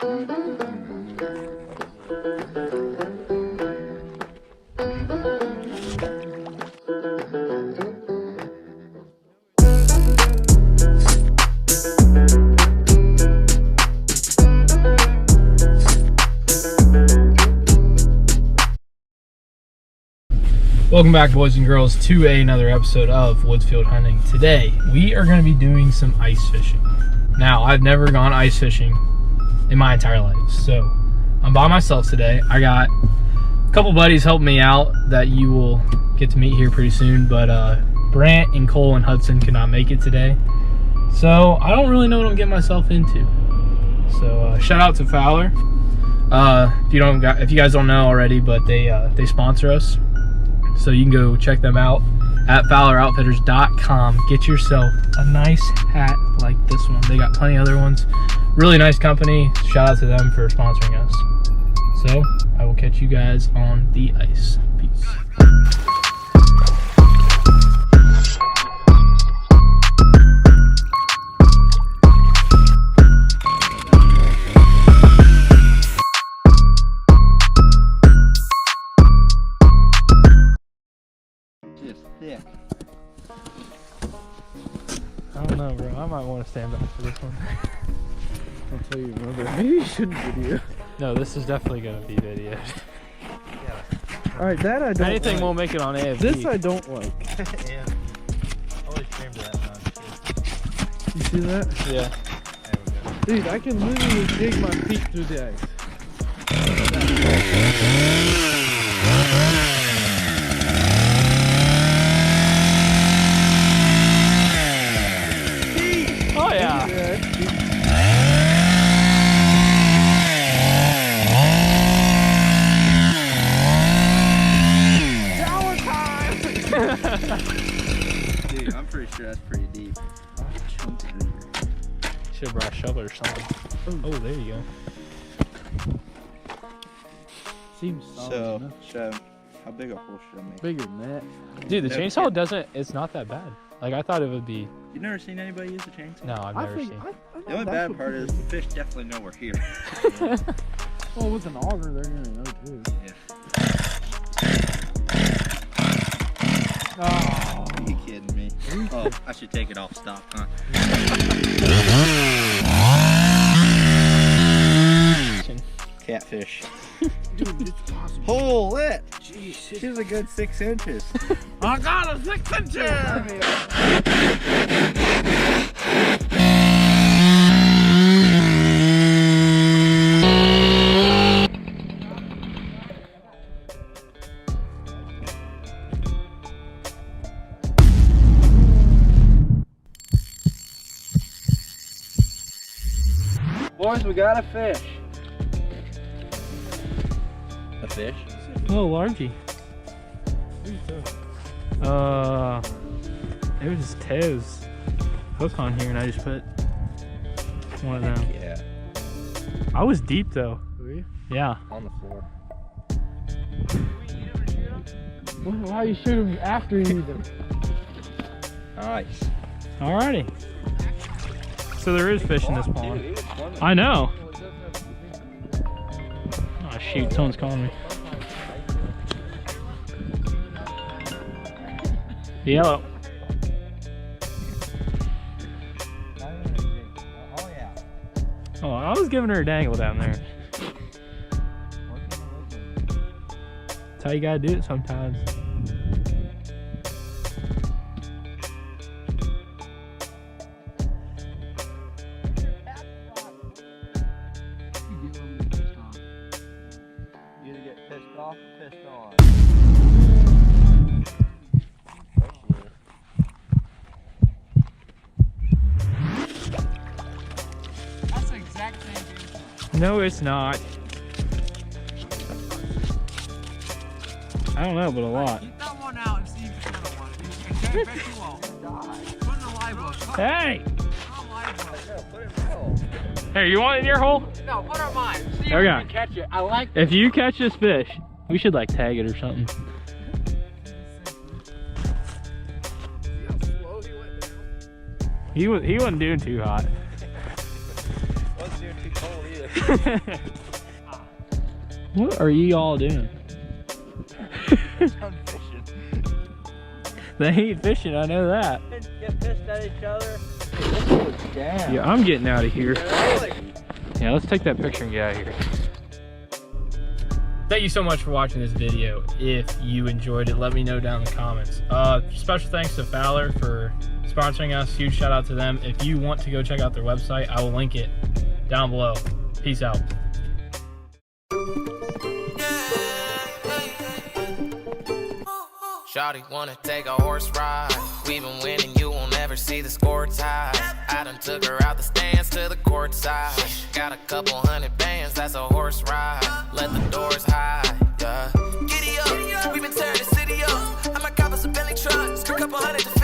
Welcome back, boys and girls, to another episode of Woodsfield Hunting. Today, we are going to be doing some ice fishing. Now, I've never gone ice fishing in my entire life, so I'm by myself today. I got a couple buddies helping me out that you will get to meet here pretty soon, but Brant and Cole and Hudson could not make it today, so I don't really know what I'm getting myself into. So shout out to Fowler. If you guys don't know already, but they sponsor us. So you can go check them out at FowlerOutfitters.com. Get yourself a nice hat like this one. They got plenty of other ones. Really nice company. Shout out to them for sponsoring us. So I will catch you guys on the ice. Peace. Yeah. I don't know, bro. I might want to stand back for this one. I'll tell you another. Maybe you shouldn't video. No, this is definitely going to be videoed. Alright, that I don't Anything like. will make it on AFD. This I don't like. Yeah. Always streamed that one. You see that? Yeah. Dude, I can literally dig my feet through the ice. Oh, yeah. Dude, I'm pretty sure that's pretty deep. Should have brought a shovel or something. Oh, there you go. Seems solid So, enough. how big a hole should I make? Bigger than that. Dude, the Yeah. chainsaw doesn't, it's not that bad. Like, I thought it would be. You never seen anybody use a chainsaw? No, I've never seen. The only bad part is the fish definitely know we're here. Well, with an auger, they're gonna know too. Yeah. Oh. Are you kidding me? Oh, I should take it off stock, huh? Catfish. Dude, it's possible. Hole it! Jeez. She's a good 6 inches. I got a 6 inches! Boys, we got a fish. A fish? Oh, largy. It was Tez hook on here, and I just put one of them. Yeah. I was deep though. Were you? Yeah. On the floor. Why you shoot him after you eat them? Nice. Alrighty. So there is fish in this pond. I know. Oh shoot! Someone's calling me. Yellow. Oh yeah. Oh, I was giving her a dangle down there. That's how you gotta do it sometimes. You either get pissed off or pissed on. That's the exact same thing. No, it's not. I don't know, but a lot. Get that one out and see if it's another one. I bet you won't. Put in the live well. Hey! Put in the live well. Hey, you want it in your hole? No, put on mine. See if Okay. you can catch it. I like If you catch this fish, we should like tag it or something. how slow he went down. He wasn't doing too hot. Wasn't doing too cold. What are you all doing? I'm fishing. They ain't fishing, I know that. Get pissed at each other. Damn. Yeah, I'm getting out of here. Yeah, let's take that picture and get out of here. Thank you so much for watching this video. If you enjoyed it, let me know down in the comments. Special thanks to Fowler for sponsoring us. Huge shout out to them. If you want to go check out their website, I will link it down below. Peace out. Shawty wanna take a horse ride. We been winning, you won't ever see the score tie. I done took her out the stands to the court side. Got a couple $100 bands, that's a horse ride. Let the doors high, yeah. Giddy up, we been tearing the city up. I might cop us a Bentley truck, a couple $100 to